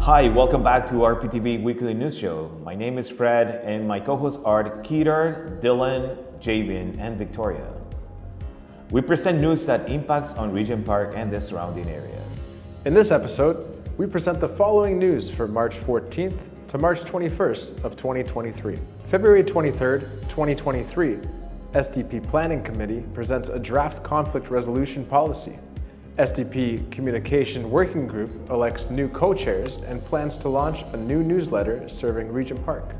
Hi, welcome back to RPTV Weekly News Show. My name is Fred and my co-hosts are Kedar, Dylan, Jabin, and Victoria. We present news that impacts on Regent Park and the surrounding areas. In this episode, we present the following news for March 14th to March 21st of 2023. February 23rd, 2023, SDP Planning Committee presents a draft conflict resolution policy. SDP Communication Working Group elects new co-chairs and plans to launch a new newsletter serving Regent Park.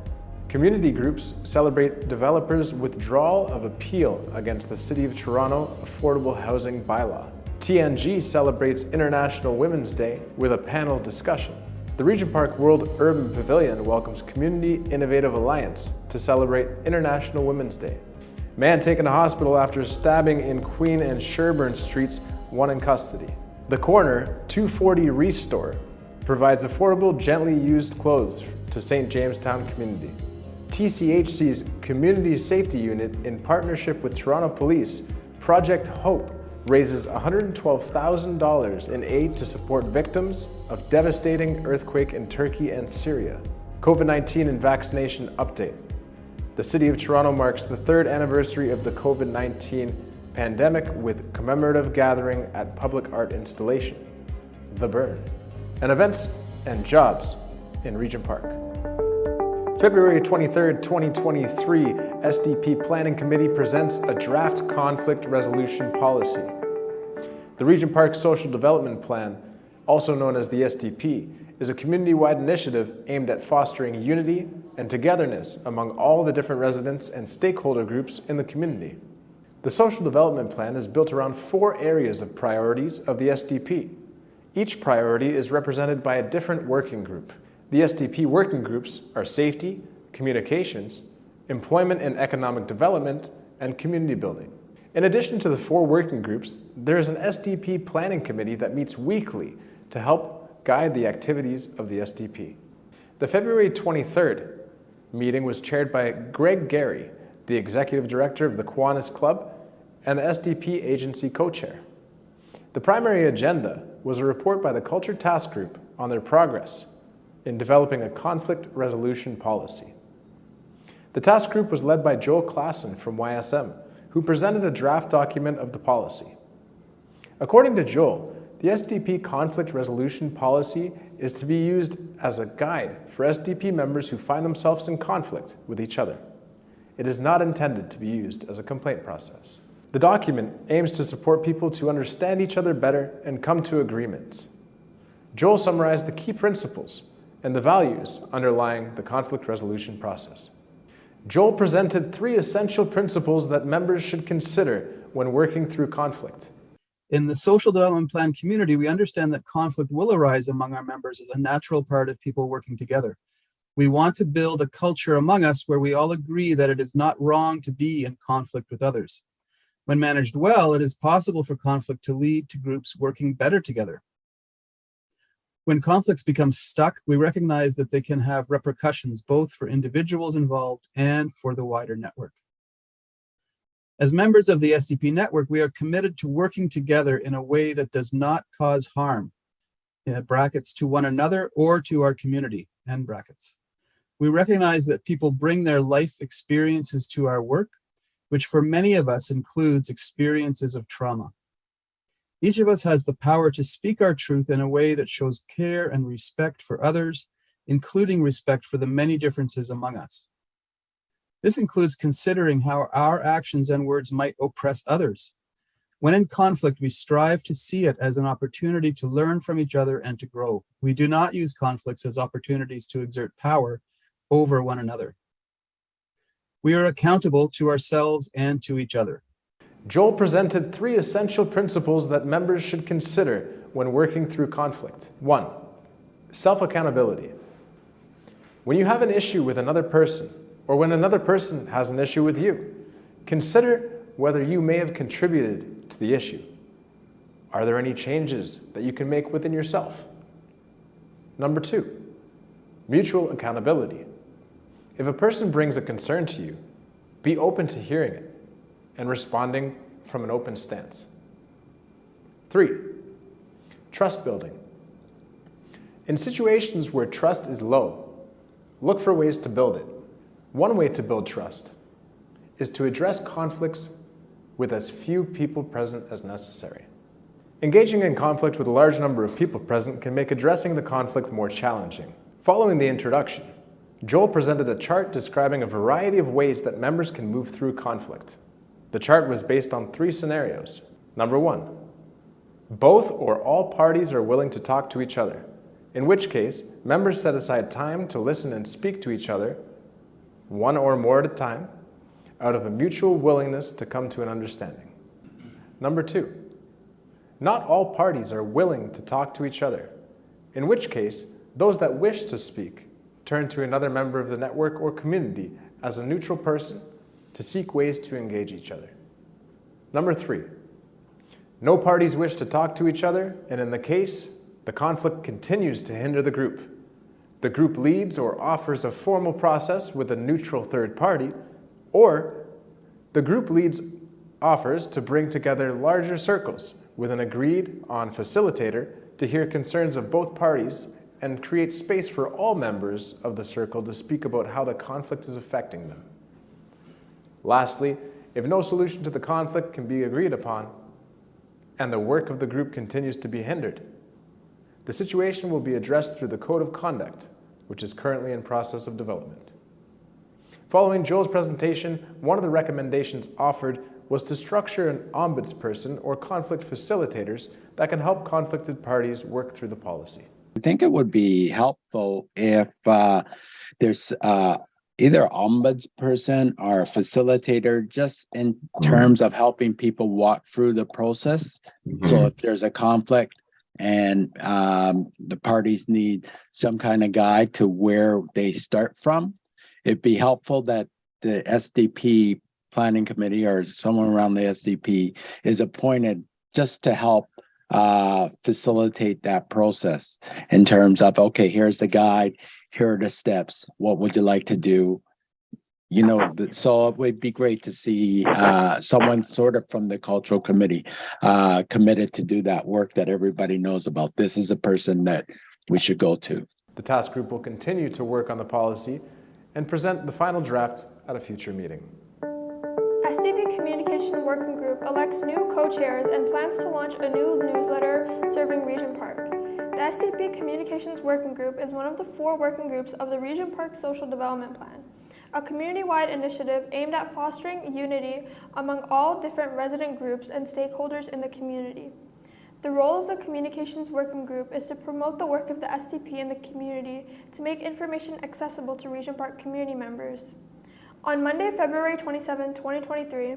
Community groups celebrate developers' withdrawal of appeal against the City of Toronto Affordable Housing Bylaw. TNG celebrates International Women's Day with a panel discussion. The Regent Park World Urban Pavilion welcomes Community Innovative Alliance to celebrate International Women's Day. Man taken to hospital after stabbing in Queen and Sherbourne Streets, one in custody. The Corner 240 Restore provides affordable, gently used clothes to St. Jamestown community. TCHC's Community Safety Unit, in partnership with Toronto Police, Project Hope, raises $112,000 in aid to support victims of devastating earthquake in Turkey and Syria. COVID-19 and vaccination update. The City of Toronto marks the third anniversary of the COVID-19 pandemic with commemorative gathering at public art installation, The Burn, and events and jobs in Regent Park. February 23rd, 2023, SDP Planning Committee presents a draft conflict resolution policy. The Regent Park Social Development Plan, also known as the SDP, is a community-wide initiative aimed at fostering unity and togetherness among all the different residents and stakeholder groups in the community. The Social Development Plan is built around 4 areas of priorities of the SDP. Each priority is represented by a different working group. The SDP working groups are safety, communications, employment and economic development, and community building. In addition to the 4 working groups, there is an SDP Planning Committee that meets weekly to help guide the activities of the SDP. The February 23rd meeting was chaired by Greg Gary, the Executive Director of the Kiwanis Club and the SDP Agency Co-Chair. The primary agenda was a report by the Culture Task Group on their progress in developing a conflict resolution policy. The task group was led by Joel Klassen from YSM, who presented a draft document of the policy. According to Joel, the SDP conflict resolution policy is to be used as a guide for SDP members who find themselves in conflict with each other. It is not intended to be used as a complaint process. The document aims to support people to understand each other better and come to agreements. Joel summarized the key principles and the values underlying the conflict resolution process. Joel presented 3 essential principles that members should consider when working through conflict. In the Social Development Plan community, we understand that conflict will arise among our members as a natural part of people working together. We want to build a culture among us where we all agree that it is not wrong to be in conflict with others. When managed well, it is possible for conflict to lead to groups working better together. When conflicts become stuck, we recognize that they can have repercussions both for individuals involved and for the wider network. As members of the SDP network, we are committed to working together in a way that does not cause harm, brackets, to one another or to our community, end brackets. We recognize that people bring their life experiences to our work, which for many of us includes experiences of trauma. Each of us has the power to speak our truth in a way that shows care and respect for others, including respect for the many differences among us. This includes considering how our actions and words might oppress others. When in conflict, we strive to see it as an opportunity to learn from each other and to grow. We do not use conflicts as opportunities to exert power over one another. We are accountable to ourselves and to each other. Joel presented 3 essential principles that members should consider when working through conflict. 1. Self-accountability. When you have an issue with another person, or when another person has an issue with you, consider whether you may have contributed to the issue. Are there any changes that you can make within yourself? Number 2, mutual accountability. If a person brings a concern to you, be open to hearing it and responding from an open stance. 3, trust building. In situations where trust is low, look for ways to build it. One way to build trust is to address conflicts with as few people present as necessary. Engaging in conflict with a large number of people present can make addressing the conflict more challenging. Following the introduction, Joel presented a chart describing a variety of ways that members can move through conflict. The chart was based on 3 scenarios. Number 1, both or all parties are willing to talk to each other, in which case members set aside time to listen and speak to each other, one or more at a time, out of a mutual willingness to come to an understanding. Number 2, not all parties are willing to talk to each other, in which case those that wish to speak turn to another member of the network or community as a neutral person to seek ways to engage each other. Number 3, no parties wish to talk to each other, and in the case, the conflict continues to hinder the group. The group leads or offers a formal process with a neutral third party, or the group leads offers to bring together larger circles with an agreed on facilitator to hear concerns of both parties and create space for all members of the circle to speak about how the conflict is affecting them. Lastly, if no solution to the conflict can be agreed upon, and the work of the group continues to be hindered, the situation will be addressed through the Code of Conduct, which is currently in process of development. Following Joel's presentation, one of the recommendations offered was to structure an ombudsperson or conflict facilitators that can help conflicted parties work through the policy. I think it would be helpful if there's either ombudsperson or a facilitator, just in terms of helping people walk through the process. So if there's a conflict and the parties need some kind of guide to where they start from, it'd be helpful that the SDP planning committee or someone around the SDP is appointed just to help facilitate that process in terms of, okay, here's the guide, here are the steps, what would you like to do? You know, so it would be great to see someone sort of from the cultural committee committed to do that work that everybody knows about. This is a person that we should go to. The task group will continue to work on the policy and present the final draft at a future meeting. SDP Communication Working Group elects new co-chairs and plans to launch a new newsletter serving Regent Park. The SDP Communications Working Group is one of the 4 working groups of the Regent Park Social Development Plan, a community-wide initiative aimed at fostering unity among all different resident groups and stakeholders in the community. The role of the Communications Working Group is to promote the work of the SDP in the community to make information accessible to Regent Park community members. On Monday, February 27, 2023,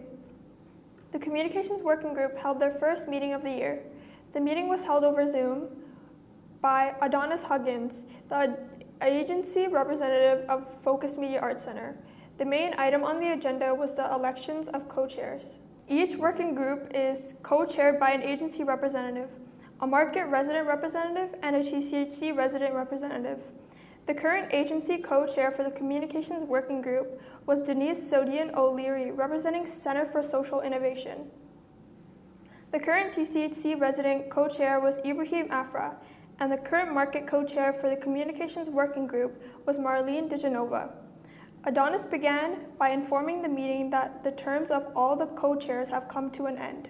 the Communications Working Group held their first meeting of the year. The meeting was held over Zoom by Adonis Huggins, the agency representative of Focus Media Arts Center. The main item on the agenda was the elections of co-chairs. Each working group is co-chaired by an agency representative, a market resident representative, and a TCHC resident representative. The current agency co-chair for the Communications Working Group was Denise Sodian O'Leary, representing Center for Social Innovation. The current TCHC resident co-chair was Ibrahim Afra, and the current market co-chair for the Communications Working Group was Marlene DeGenova. Adonis began by informing the meeting that the terms of all the co-chairs have come to an end.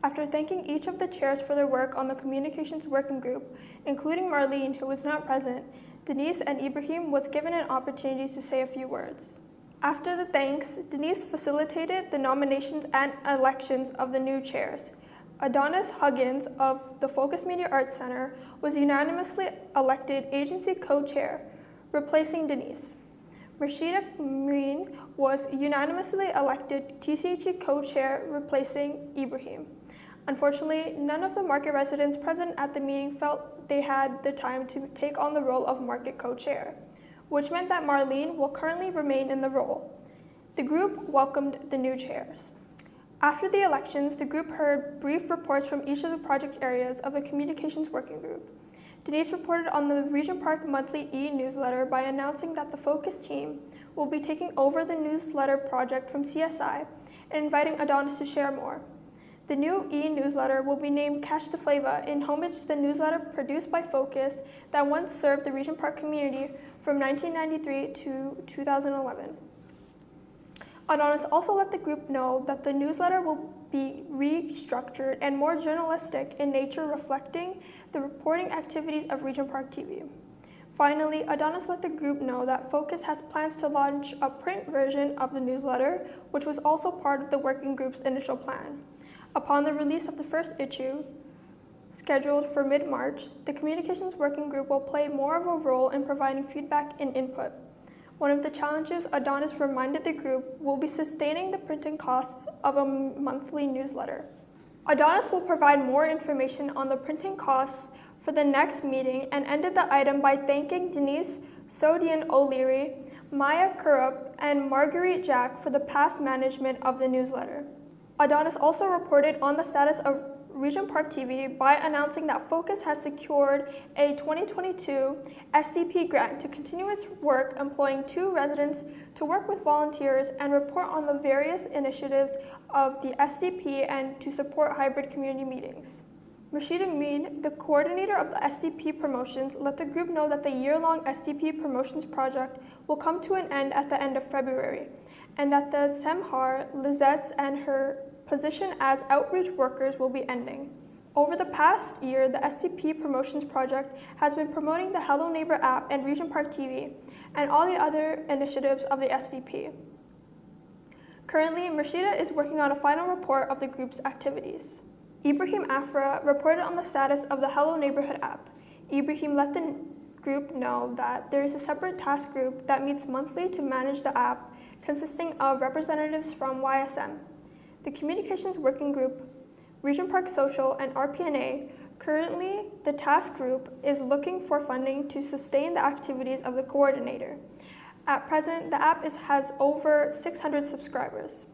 After thanking each of the chairs for their work on the Communications Working Group, including Marlene, who was not present, Denise and Ibrahim was given an opportunity to say a few words. After the thanks, Denise facilitated the nominations and elections of the new chairs. Adonis Huggins of the Focus Media Arts Center was unanimously elected agency co-chair, replacing Denise. Rashida Meen was unanimously elected TCHC co-chair, replacing Ibrahim. Unfortunately, none of the market residents present at the meeting felt they had the time to take on the role of market co-chair, which meant that Marlene will currently remain in the role. The group welcomed the new chairs. After the elections, the group heard brief reports from each of the project areas of the Communications Working Group. Denise reported on the Regent Park monthly e-newsletter by announcing that the Focus team will be taking over the newsletter project from CSI and inviting Adonis to share more. The new e-newsletter will be named Cash the Flava in homage to the newsletter produced by Focus that once served the Regent Park community from 1993 to 2011. Adonis also let the group know that the newsletter will be restructured and more journalistic in nature, reflecting the reporting activities of Regent Park TV. Finally, Adonis let the group know that Focus has plans to launch a print version of the newsletter, which was also part of the working group's initial plan. Upon the release of the first issue, scheduled for mid-March, the Communications Working Group will play more of a role in providing feedback and input. One of the challenges Adonis reminded the group will be sustaining the printing costs of a monthly newsletter. Adonis will provide more information on the printing costs for the next meeting and ended the item by thanking Denise Sodian O'Leary, Maya Kurup, and Marguerite Jack for the past management of the newsletter. Adonis also reported on the status of Regent Park TV by announcing that Focus has secured a 2022 SDP grant to continue its work, employing 2 residents to work with volunteers and report on the various initiatives of the SDP and to support hybrid community meetings. Rashida Mead, the coordinator of the SDP promotions, let the group know that the year-long SDP promotions project will come to an end at the end of February, and that the Semhar, Lizette's, and her position as outreach workers will be ending. Over the past year, the SDP Promotions Project has been promoting the Hello Neighbor app and Regent Park TV and all the other initiatives of the SDP. Currently, Rashida is working on a final report of the group's activities. Ibrahim Afra reported on the status of the Hello Neighborhood app. Ibrahim let the group know that there is a separate task group that meets monthly to manage the app, consisting of representatives from YSM, the Communications Working Group, Regent Park Social, and RPNA. Currently, the task group is looking for funding to sustain the activities of the coordinator. At present, the app has over 600 subscribers.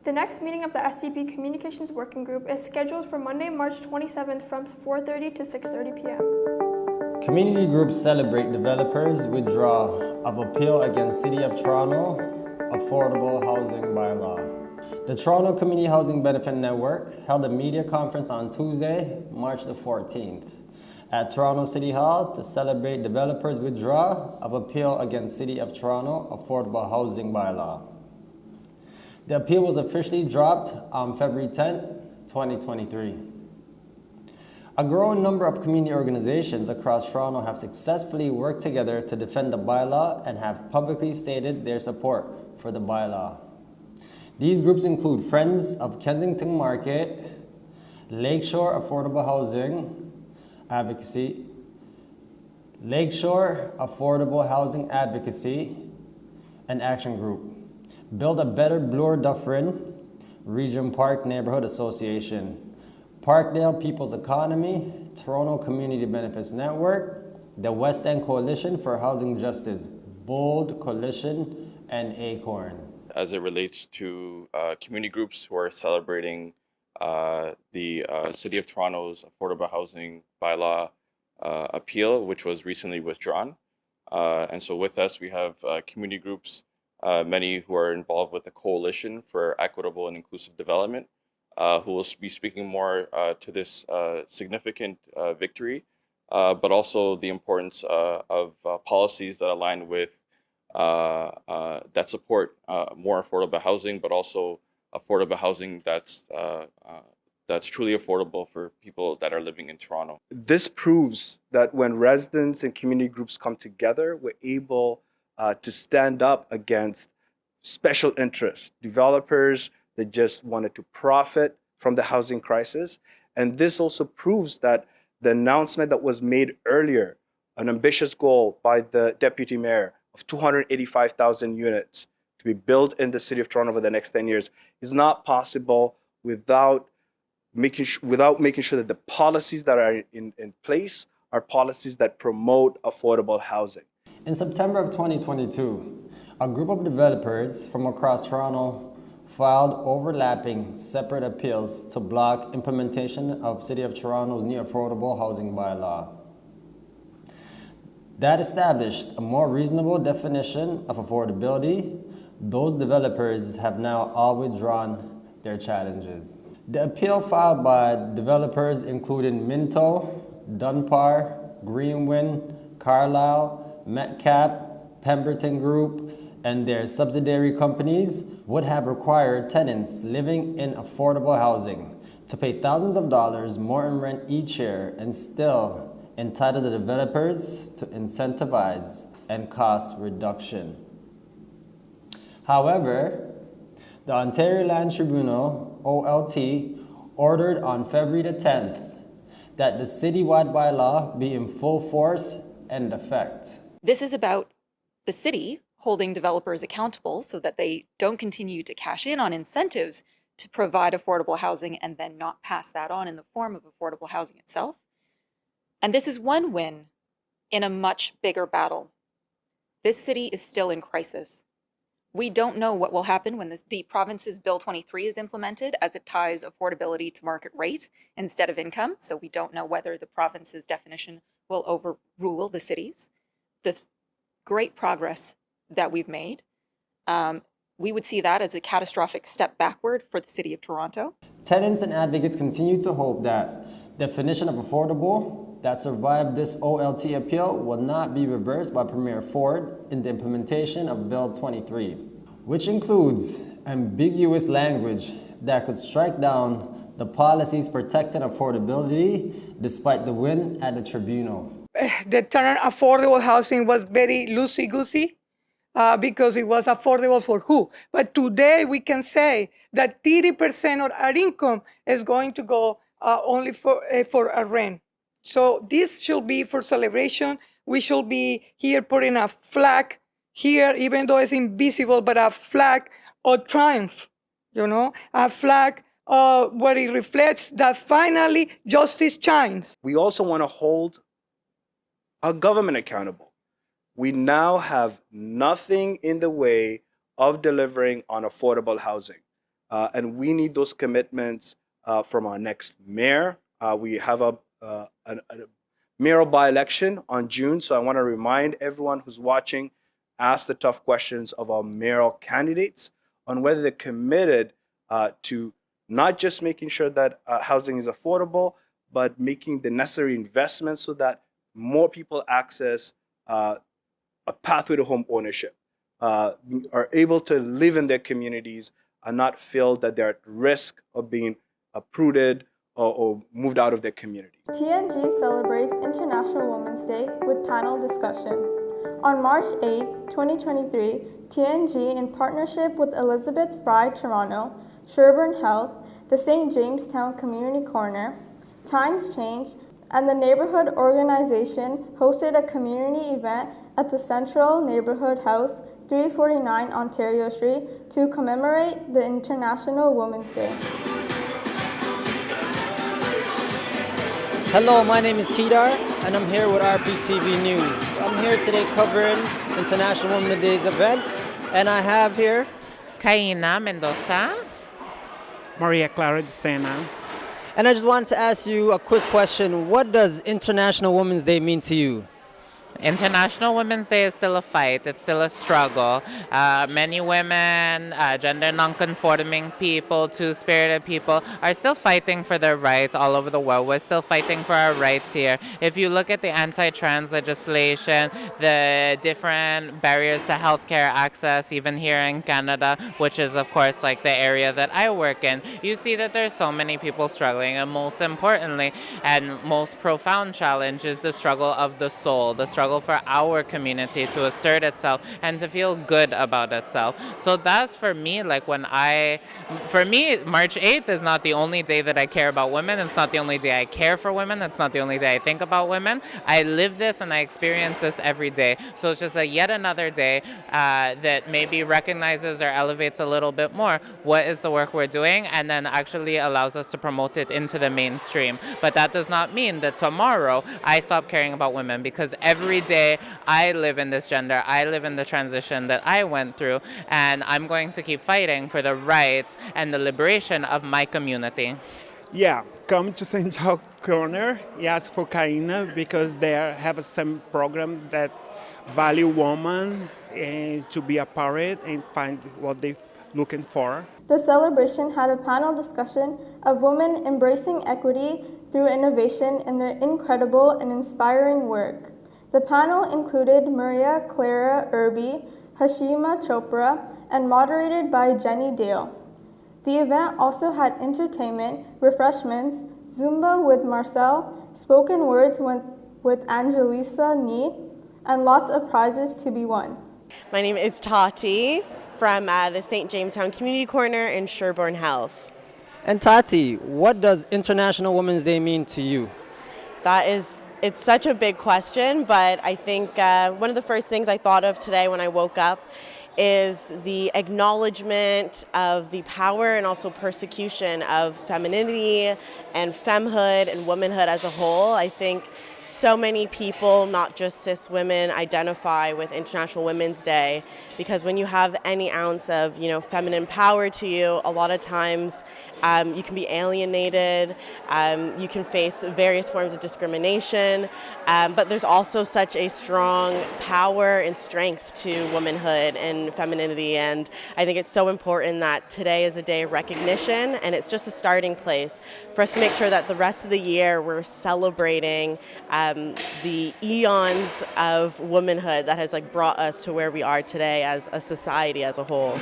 The next meeting of the SDP Communications Working Group is scheduled for Monday, March 27th from 4:30 to 6:30 p.m. Community groups celebrate developers' withdrawal of appeal against City of Toronto affordable housing bylaw. The Toronto Community Housing Benefit Network held a media conference on Tuesday, March the 14th, at Toronto City Hall to celebrate developers' withdrawal of appeal against City of Toronto affordable housing bylaw. The appeal was officially dropped on February 10, 2023. A growing number of community organizations across Toronto have successfully worked together to defend the bylaw and have publicly stated their support for the bylaw. These groups include Friends of Kensington Market, Lakeshore Affordable Housing Advocacy, Lakeshore Affordable Housing Advocacy and Action Group, Build a Better Bloor Dufferin, Regent Park Neighborhood Association, Parkdale People's Economy, Toronto Community Benefits Network, the West End Coalition for Housing Justice, Bold Coalition, and Acorn. As it relates to community groups who are celebrating the City of Toronto's affordable housing bylaw appeal, which was recently withdrawn. And so with us, we have community groups, many who are involved with the Coalition for Equitable and Inclusive Development, who will be speaking more to this significant victory, but also the importance of policies that align with that support more affordable housing, but also affordable housing that's truly affordable for people that are living in Toronto. This proves that when residents and community groups come together, we're able to stand up against special interests, developers that just wanted to profit from the housing crisis. And this also proves that the announcement that was made earlier, an ambitious goal by the Deputy Mayor of 285,000 units to be built in the City of Toronto over the next 10 years, is not possible without making sure that the policies that are in place are policies that promote affordable housing. In September of 2022, a group of developers from across Toronto filed overlapping separate appeals to block implementation of City of Toronto's new affordable housing bylaw. That established a more reasonable definition of affordability. Those developers have now all withdrawn their challenges. The appeal filed by developers including Minto, Dunbar, Greenwind, Carlisle, Metcalf, Pemberton Group, and their subsidiary companies would have required tenants living in affordable housing to pay thousands of dollars more in rent each year and still entitle the developers to incentivize and cost reduction. However, the Ontario Land Tribunal, OLT, ordered on February the 10th that the citywide bylaw be in full force and effect. This is about the city holding developers accountable so that they don't continue to cash in on incentives to provide affordable housing and then not pass that on in the form of affordable housing itself. And this is one win in a much bigger battle. This city is still in crisis. We don't know what will happen when the province's Bill 23 is implemented, as it ties affordability to market rate instead of income. So we don't know whether the province's definition will overrule the city's. This great progress that we've made, we would see that as a catastrophic step backward for the city of Toronto. Tenants and advocates continue to hope that definition of affordable that survived this OLT appeal will not be reversed by Premier Ford in the implementation of Bill 23, which includes ambiguous language that could strike down the policies protecting affordability despite the win at the tribunal. The term affordable housing was very loosey-goosey because it was affordable for who. But today we can say that 30% of our income is going to go only for a rent. So this should be for celebration. We should be here putting a flag here, even though it's invisible, but a flag of triumph, a flag where it reflects that finally justice shines. We also want to hold our government accountable. We now have nothing in the way of delivering on affordable housing. And we need those commitments from our next mayor. We have a mayoral by-election on June, so I want to remind everyone who's watching, ask the tough questions of our mayoral candidates on whether they're committed to not just making sure that housing is affordable, but making the necessary investments so that more people access a pathway to home ownership, are able to live in their communities and not feel that they're at risk of being uprooted or moved out of their community. TNG celebrates International Women's Day with panel discussion. On March 8, 2023, TNG, in partnership with Elizabeth Fry Toronto, Sherbourne Health, the St. Jamestown Community Corner, Times Change, and the Neighborhood Organization hosted a community event at the Central Neighborhood House, 349 Ontario Street, to commemorate the International Women's Day. Hello, my name is Kedar, and I'm here with RPTV News. I'm here today covering International Women's Day's event, and I have here Kaina Mendoza, Maria Clara de Sena. And I just wanted to ask you a quick question. What does International Women's Day mean to you? International Women's Day is still a fight. It's still a struggle. Many women, gender non-conforming people, two-spirited people are still fighting for their rights all over the world. We're still fighting for our rights here. If you look at the anti-trans legislation, the different barriers to healthcare access, even here in Canada, which is of course like the area that I work in, you see that there's so many people struggling. And most importantly, and most profound challenge is the struggle of the soul, the struggle for our community to assert itself and to feel good about itself. So that's for me, like for me, March 8th is not the only day that I care about women. It's not the only day I care for women. It's not the only day I think about women. I live this and I experience this every day. So it's just yet another day that maybe recognizes or elevates a little bit more what is the work we're doing and then actually allows us to promote it into the mainstream. But that does not mean that tomorrow I stop caring about women, because every day I live in this gender, I live in the transition that I went through, and I'm going to keep fighting for the rights and the liberation of my community. Yeah, come to St. John Corner, ask for Kaina, because they have some program that value women and to be a part and find what they're looking for. The celebration had a panel discussion of women embracing equity through innovation in their incredible and inspiring work. The panel included Maria Clara Irby, Hashima Chopra, and moderated by Jenny Dale. The event also had entertainment, refreshments, Zumba with Marcel, spoken words with Angelisa Ni, and lots of prizes to be won. My name is Tati from the St. Jamestown Community Corner in Sherbourne Health. And Tati, what does International Women's Day mean to you? It's such a big question, but I think one of the first things I thought of today when I woke up is the acknowledgement of the power and also persecution of femininity and femmehood and womanhood as a whole. I think so many people, not just cis women, identify with International Women's Day because when you have any ounce of, feminine power to you, a lot of times you can be alienated, you can face various forms of discrimination, but there's also such a strong power and strength to womanhood and femininity, and I think it's so important that today is a day of recognition, and it's just a starting place for us to make sure that the rest of the year we're celebrating the eons of womanhood that has brought us to where we are today as a society as a whole.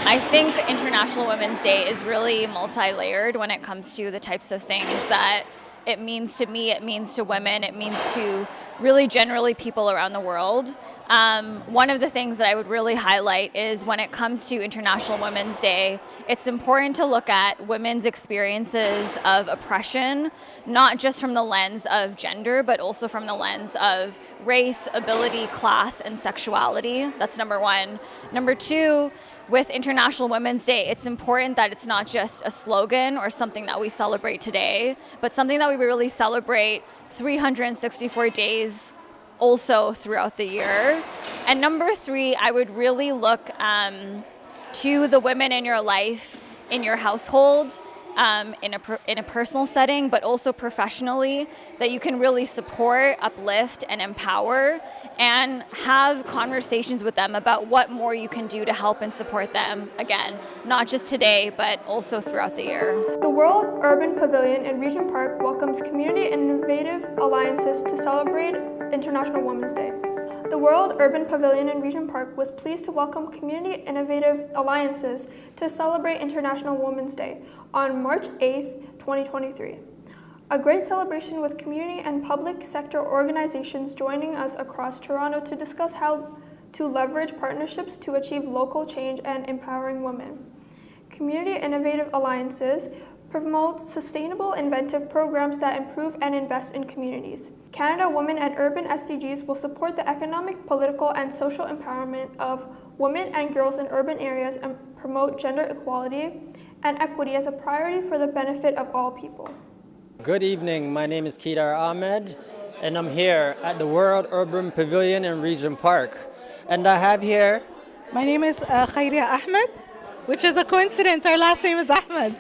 I think International Women's Day is really multi-layered when it comes to the types of things that it means to me, it means to women, it means to really generally people around the world. One of the things that I would really highlight is when it comes to International Women's Day, it's important to look at women's experiences of oppression, not just from the lens of gender, but also from the lens of race, ability, class, and sexuality. That's number one. Number two, with International Women's Day, it's important that it's not just a slogan or something that we celebrate today, but something that we really celebrate 364 days also throughout the year. And number three, I would really look to the women in your life, in your household, in a personal setting, but also professionally, that you can really support, uplift, and empower, and have conversations with them about what more you can do to help and support them, again, not just today, but also throughout the year. The World Urban Pavilion in Regent Park welcomes community innovative alliances to celebrate International Women's Day. The World Urban Pavilion in Regent Park was pleased to welcome community innovative alliances to celebrate International Women's Day on March 8th, 2023. A great celebration with community and public sector organizations joining us across Toronto to discuss how to leverage partnerships to achieve local change and empowering women. Community innovative alliances promote sustainable, inventive programs that improve and invest in communities. Canada Women and Urban SDGs will support the economic, political, and social empowerment of women and girls in urban areas and promote gender equality and equity as a priority for the benefit of all people. Good evening, my name is Kedar Ahmed, and I'm here at the World Urban Pavilion in Regent Park. And I have here... My name is Kedar Ahmed, which is a coincidence, our last name is Ahmed.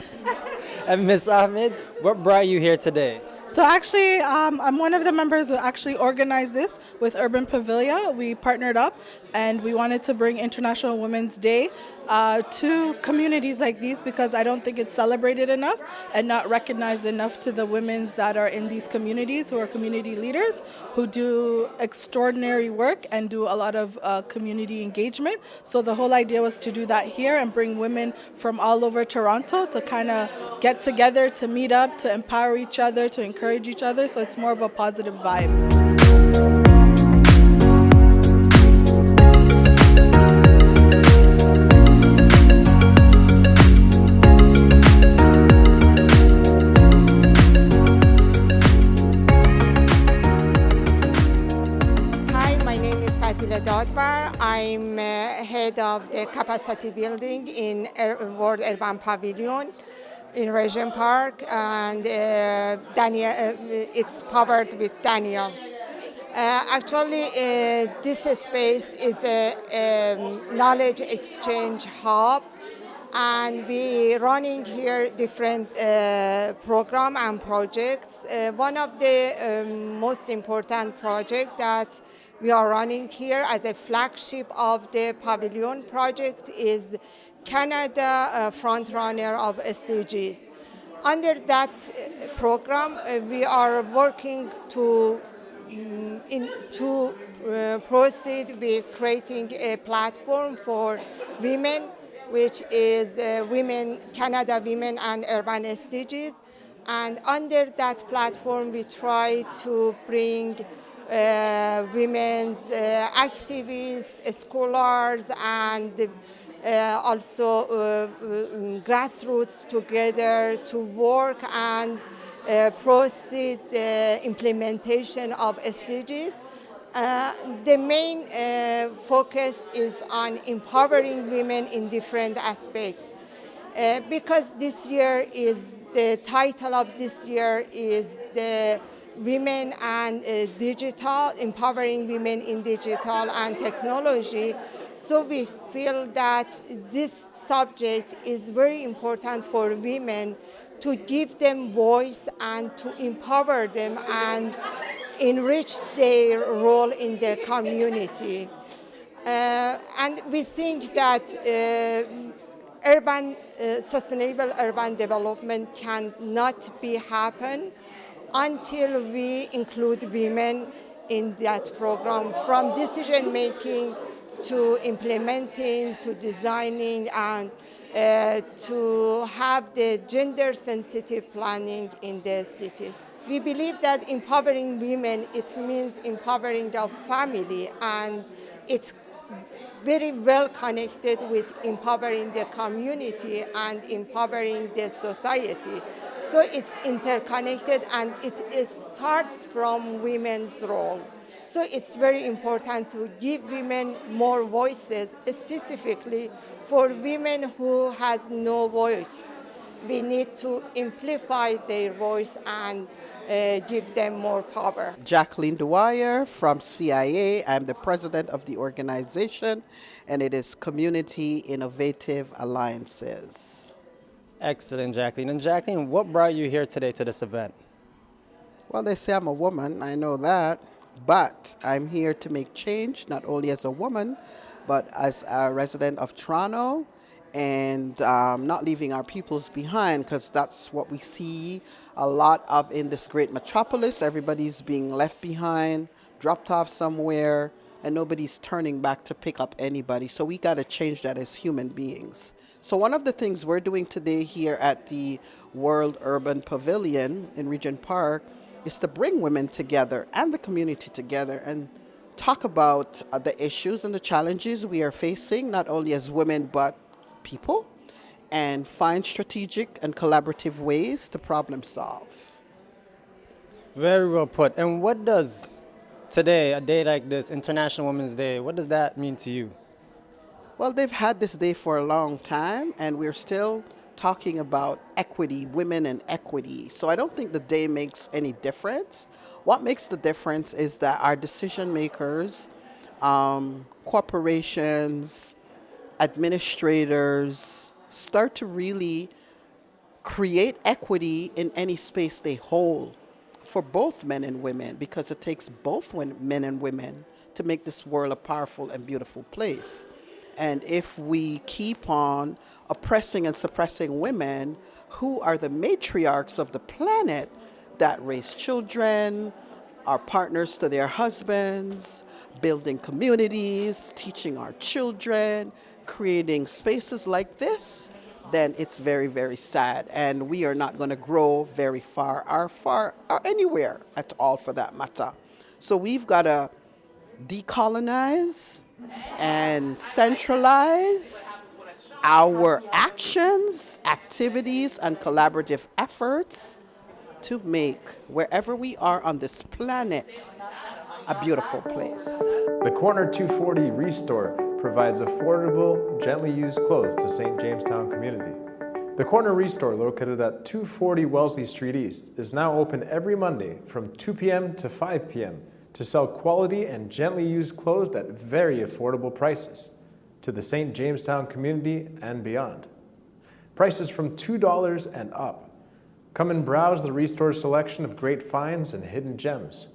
And Ms. Ahmed, what brought you here today? So actually, I'm one of the members who actually organized this with Urban Pavilion. We partnered up and we wanted to bring International Women's Day to communities like these because I don't think it's celebrated enough and not recognized enough to the women that are in these communities who are community leaders who do extraordinary work and do a lot of community engagement. So the whole idea was to do that here and bring women from all over Toronto to kind of get together, to meet up, to empower each other, to encourage each other. So it's more of a positive vibe. I'm head of the capacity building in World Urban Pavilion in Regent Park, and Daniel, it's powered with Daniel. Actually, this space is a knowledge exchange hub, and we running here different program and projects. One of the most important projects that we are running here as a flagship of the Pavilion project is Canada frontrunner of SDGs. Under that program, we are working to proceed with creating a platform for women, which is Canada Women and Urban SDGs. And under that platform, we try to bring women's activists, scholars, and also grassroots together to work and proceed the implementation of SDGs. The main focus is on empowering women in different aspects. Because this year is, the title of this year is the Women and Digital, Empowering Women in Digital and Technology. So we feel that this subject is very important for women to give them voice and to empower them and enrich their role in the community. And we think that sustainable urban development cannot be happen until we include women in that program, from decision making to implementing to designing and to have the gender sensitive planning in the cities. We believe that empowering women, it means empowering the family, and it's very well connected with empowering the community and empowering the society. So it's interconnected, and it starts from women's role. So it's very important to give women more voices, specifically for women who has no voice. We need to amplify their voice and give them more power. Jacqueline Dwyer from CIA. I'm the president of the organization, and it is Community Innovative Alliances. Excellent, Jacqueline. And Jacqueline, what brought you here today to this event? Well, they say I'm a woman, I know that, but I'm here to make change, not only as a woman, but as a resident of Toronto, and not leaving our peoples behind, because that's what we see a lot of in this great metropolis. Everybody's being left behind, dropped off somewhere, and nobody's turning back to pick up anybody. So we got to change that as human beings. So one of the things we're doing today here at the World Urban Pavilion in Regent Park is to bring women together and the community together and talk about the issues and the challenges we are facing, not only as women, but people, and find strategic and collaborative ways to problem solve. Very well put. And what does today, a day like this, International Women's Day, what does that mean to you? Well, they've had this day for a long time, and we're still talking about equity, women and equity. So I don't think the day makes any difference. What makes the difference is that our decision makers, corporations, administrators start to really create equity in any space they hold for both men and women, because it takes both men and women to make this world a powerful and beautiful place. And if we keep on oppressing and suppressing women, who are the matriarchs of the planet that raise children, are partners to their husbands, building communities, teaching our children, creating spaces like this, then it's very, very sad. And we are not going to grow very far or anywhere at all for that matter. So we've got to decolonize and centralize our actions, activities, and collaborative efforts to make wherever we are on this planet a beautiful place. The Corner 240 Restore provides affordable, gently used clothes to St. Jamestown community. The Corner Restore, located at 240 Wellesley Street East, is now open every Monday from 2 p.m. to 5 p.m. to sell quality and gently used clothes at very affordable prices to the St. Jamestown community and beyond. Prices from $2 and up. Come and browse the Restore selection of great finds and hidden gems.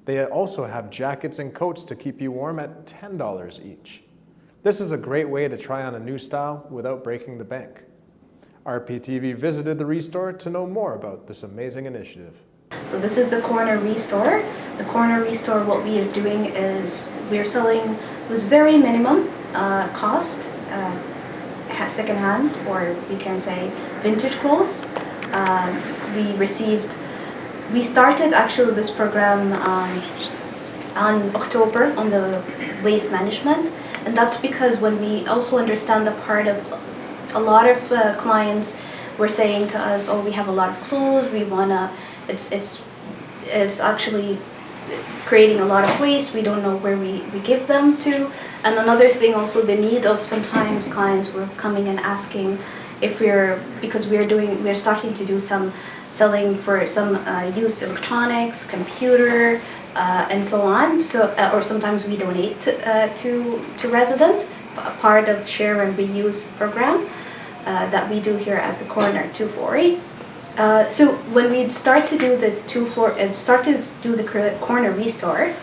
They also have jackets and coats to keep you warm at $10 each. This is a great way to try on a new style without breaking the bank. RPTV visited the Restore to know more about this amazing initiative. So this is the Corner Restore. The Corner Restore, what we are doing is we're selling with very minimum cost, secondhand, or we can say vintage clothes. We started actually this program on October on the waste management, and that's because when we also understand the part of a lot of clients were saying to us, oh, we have a lot of clothes, we wanna, it's actually creating a lot of waste, we don't know where we give them to. And another thing also, the need of sometimes clients were coming and asking if because we're starting to do some selling for some used electronics, computer, and so on. So, or sometimes we donate to residents, part of share and reuse program that we do here at the Corner 248. So when we start to do the Corner Restore,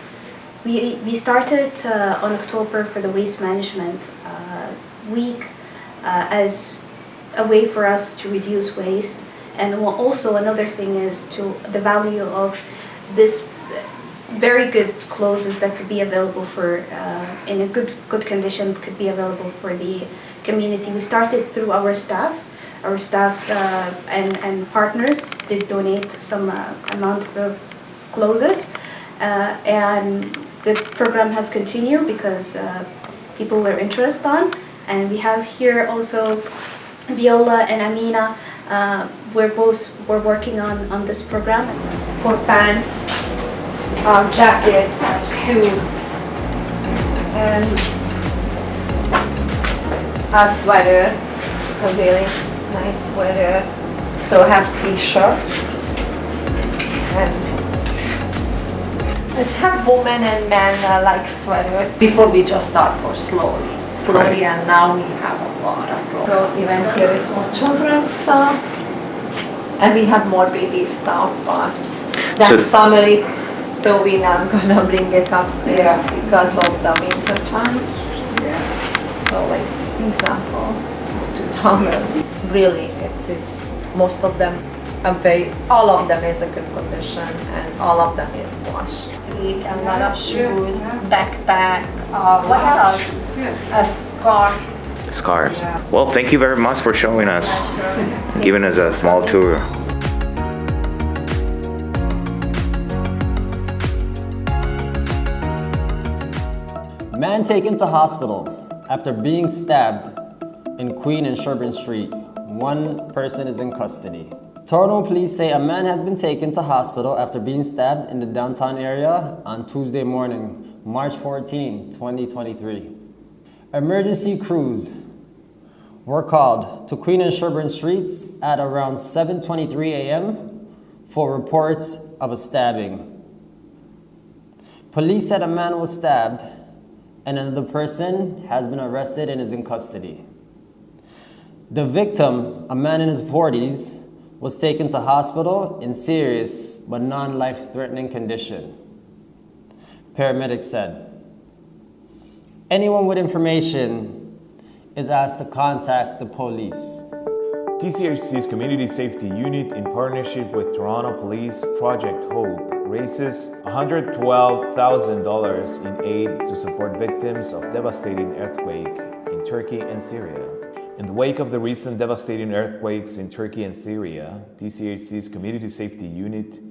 we started on October for the waste management week as a way for us to reduce waste. And also another thing is the value of this very good clothes that could be available for in a good condition, could be available for the community. We started through our staff. Our staff and partners did donate some amount of clothes, and the program has continued because people were interested on. And we have here also Viola and Amina. We're working on this program. For pants, jacket, suits, and a sweater, a really nice sweater. So I have t-shirts, and let's have women and men like sweater. Before we just start for slowly, and now we have a lot of products. So even here is more children's stuff, and we have more baby stuff, but that's summery, so we're not gonna bring it upstairs because of the winter times. So like example, it's $2. Really, most of them all of them is a good condition, and all of them is washed. A lot of shoes, backpack, what else? A scarf. Scarves. Well, thank you very much for showing us, giving us a small tour. Man taken to hospital after being stabbed in Queen and Sherbourne Street. One person is in custody. Toronto police say a man has been taken to hospital after being stabbed in the downtown area on Tuesday morning, March 14, 2023. Emergency crews were called to Queen and Sherbourne Streets at around 7:23 a.m. for reports of a stabbing. Police said a man was stabbed and another person has been arrested and is in custody. The victim, a man in his 40s, was taken to hospital in serious but non-life-threatening condition, paramedics said. Anyone with information is asked to contact the police. TCHC's Community Safety Unit, in partnership with Toronto Police Project Hope, raises $112,000 in aid to support victims of devastating earthquake in Turkey and Syria. In the wake of the recent devastating earthquakes in Turkey and Syria, TCHC's Community Safety Unit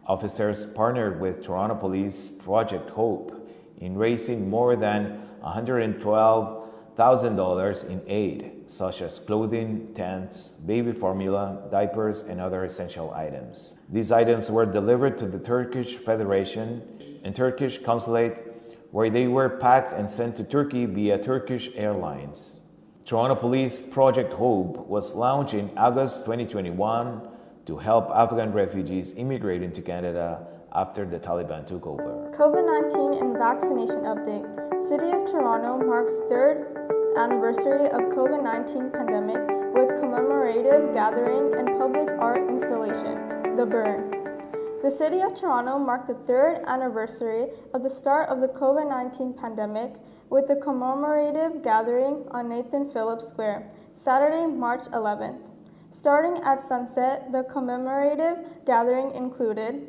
officers partnered with Toronto Police Project Hope in raising more than $112,000 in aid, such as clothing, tents, baby formula, diapers, and other essential items. These items were delivered to the Turkish Federation and Turkish Consulate, where they were packed and sent to Turkey via Turkish Airlines. Toronto Police Project Hope was launched in August 2021 to help Afghan refugees immigrate into Canada after the Taliban took over. COVID-19 and vaccination update. City of Toronto marks 3rd anniversary of COVID-19 pandemic with commemorative gathering and public art installation, The Burn. The City of Toronto marked the 3rd anniversary of the start of the COVID-19 pandemic with the commemorative gathering on Nathan Phillips Square, Saturday, March 11th. Starting at sunset, the commemorative gathering included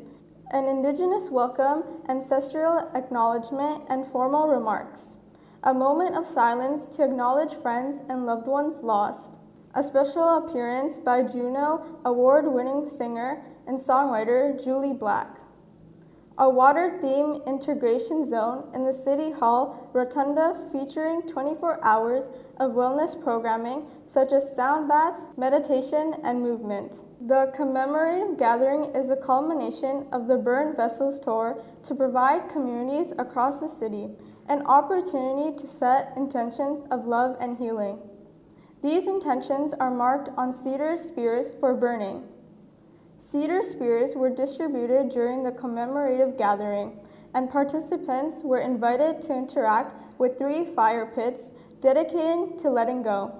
an Indigenous welcome, ancestral acknowledgement, and formal remarks, a moment of silence to acknowledge friends and loved ones lost, a special appearance by Juno Award-winning singer and songwriter Julie Black, a water-themed integration zone in the City Hall Rotunda featuring 24 hours of wellness programming such as sound baths, meditation, and movement. The commemorative gathering is a culmination of the Burn Vessels Tour to provide communities across the city an opportunity to set intentions of love and healing. These intentions are marked on cedar spears for burning. Cedar spears were distributed during the commemorative gathering, and participants were invited to interact with 3 fire pits dedicated to letting go,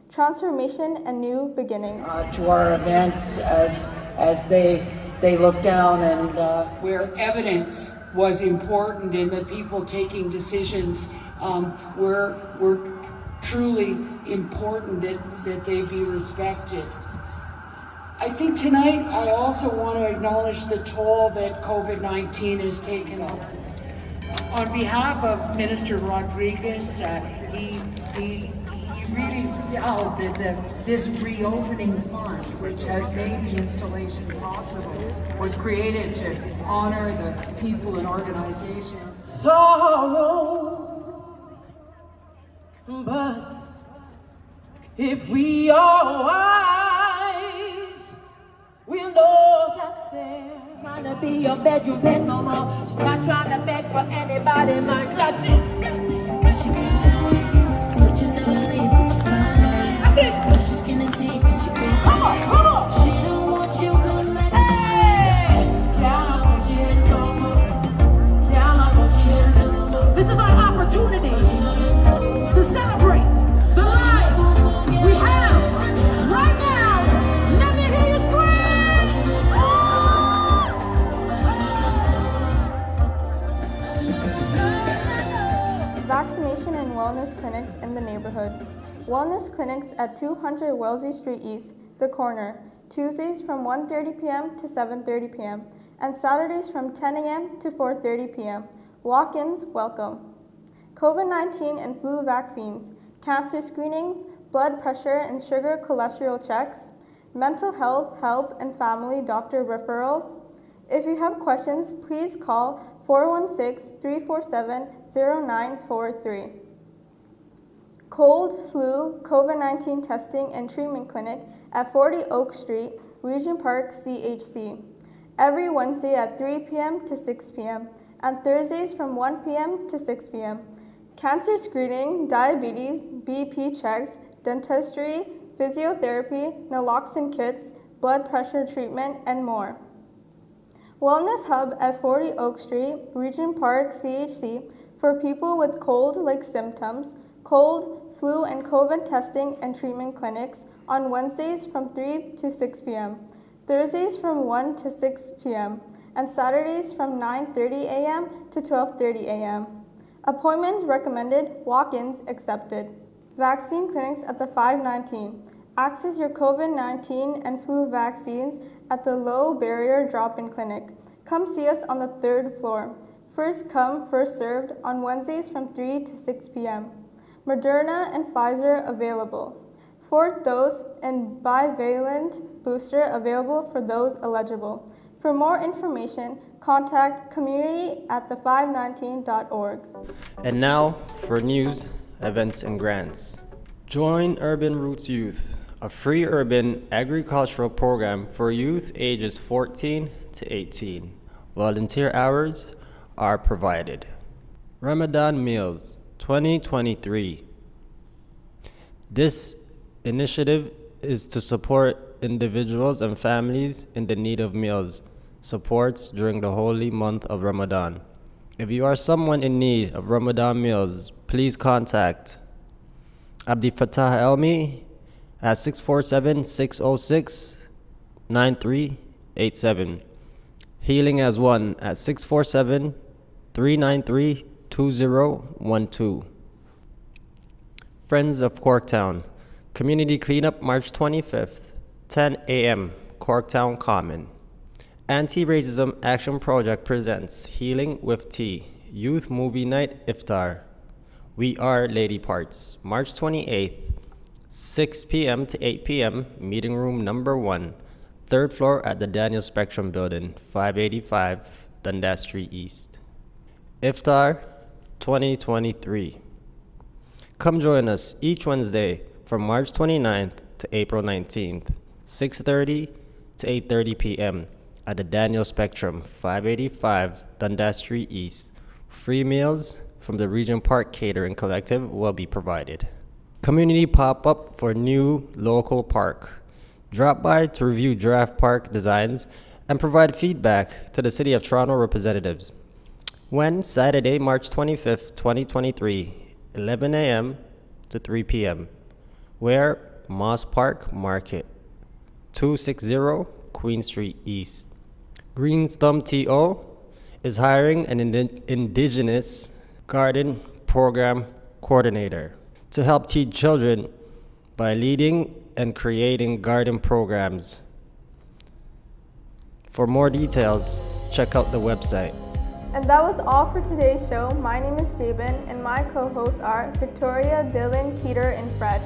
transformation, and new beginnings. To our events as they look down and where evidence was important in the people taking decisions, were truly important that they be respected. I think tonight I also want to acknowledge the toll that COVID-19 has taken on behalf of Minister Rodriguez. He really felt that this reopening fund, which has made the installation possible, was created to honor the people and organizations. Sorrow, but if we are wise, we'll know that they're trying to be your bedroom pet no more. She's not trying to beg for anybody, my God. Come on. She don't want you good, man. Hey! This is our opportunity to celebrate the lives we have right now. Let me hear you scream. Vaccination and wellness clinics in the neighborhood. Wellness clinics at 200 Wellesley Street East, The Corner, Tuesdays from 1:30 p.m. to 7:30 p.m. and Saturdays from 10 a.m. to 4:30 p.m. Walk-ins welcome. COVID-19 and flu vaccines, cancer screenings, blood pressure and sugar cholesterol checks, mental health help and family doctor referrals. If you have questions, please call 416-347-0943. Cold, flu, COVID-19 testing and treatment clinic at 40 Oak Street, Regent Park, CHC. Every Wednesday at 3 p.m. to 6 p.m. and Thursdays from 1 p.m. to 6 p.m. Cancer screening, diabetes, BP checks, dentistry, physiotherapy, naloxone kits, blood pressure treatment, and more. Wellness Hub at 40 Oak Street, Regent Park, CHC for people with cold-like symptoms, cold, flu, and COVID testing and treatment clinics on Wednesdays from 3 to 6 p.m., Thursdays from 1 to 6 p.m., and Saturdays from 9:30 a.m. to 12:30 a.m. Appointments recommended, walk-ins accepted. Vaccine clinics at the 519. Access your COVID-19 and flu vaccines at the Low Barrier Drop-In Clinic. Come see us on the 3rd floor. First come, first served on Wednesdays from 3 to 6 p.m. Moderna and Pfizer available. 4th dose and bivalent booster available for those eligible. For more information, contact community@the519.org. And now for news, events, and grants. Join Urban Roots Youth, a free urban agricultural program for youth ages 14 to 18. Volunteer hours are provided. Ramadan Meals 2023. This initiative is to support individuals and families in the need of meals supports during the holy month of Ramadan. If you are someone in need of Ramadan meals, please contact Abdi Fattah Elmi at 647-606-9387. Healing as One at 647-393-2012. Friends of Corktown, Community Cleanup March 25th, 10 a.m., Corktown Common. Anti-Racism Action Project presents Healing with Tea, Youth Movie Night Iftar. We Are Lady Parts, March 28th, 6 p.m. to 8 p.m., Meeting Room Number 1, 3rd floor at the Daniel Spectrum Building, 585 Dundas Street East. Iftar 2023. Come join us each Wednesday from March 29th to April 19th, 6:30 to 8:30 p.m. at the Daniel Spectrum, 585 Dundas Street East. Free meals from the Regent Park Catering Collective will be provided. Community pop-up for new local park. Drop by to review draft park designs and provide feedback to the City of Toronto representatives. When? Saturday, March 25th, 2023, 11 a.m. to 3 p.m. Where? Moss Park Market, 260 Queen Street East. Green's Thumb TO is hiring an Indigenous Garden Program Coordinator to help teach children by leading and creating garden programs. For more details, check out the website. And that was all for today's show. My name is Jabin, and my co-hosts are Victoria, Dylan, Kedar, and Fred.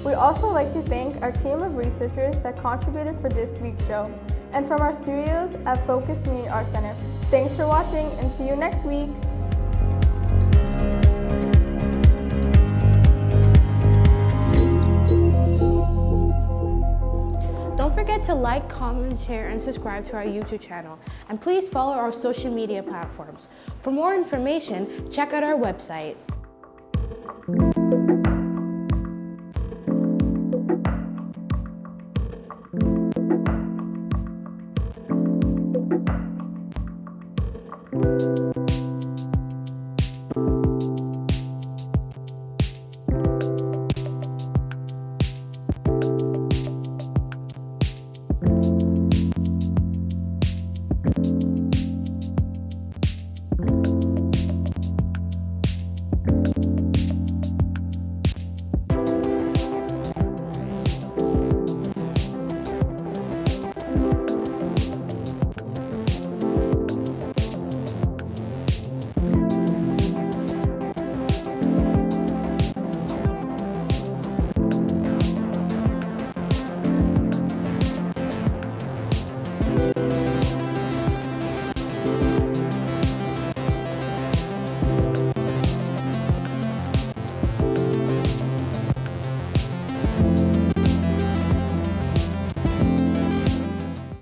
We also like to thank our team of researchers that contributed for this week's show, and from our studios at Focus.min Art Center. Thanks for watching, and see you next week. Don't forget to like, comment, share, and subscribe to our YouTube channel. And please follow our social media platforms. For more information, check out our website.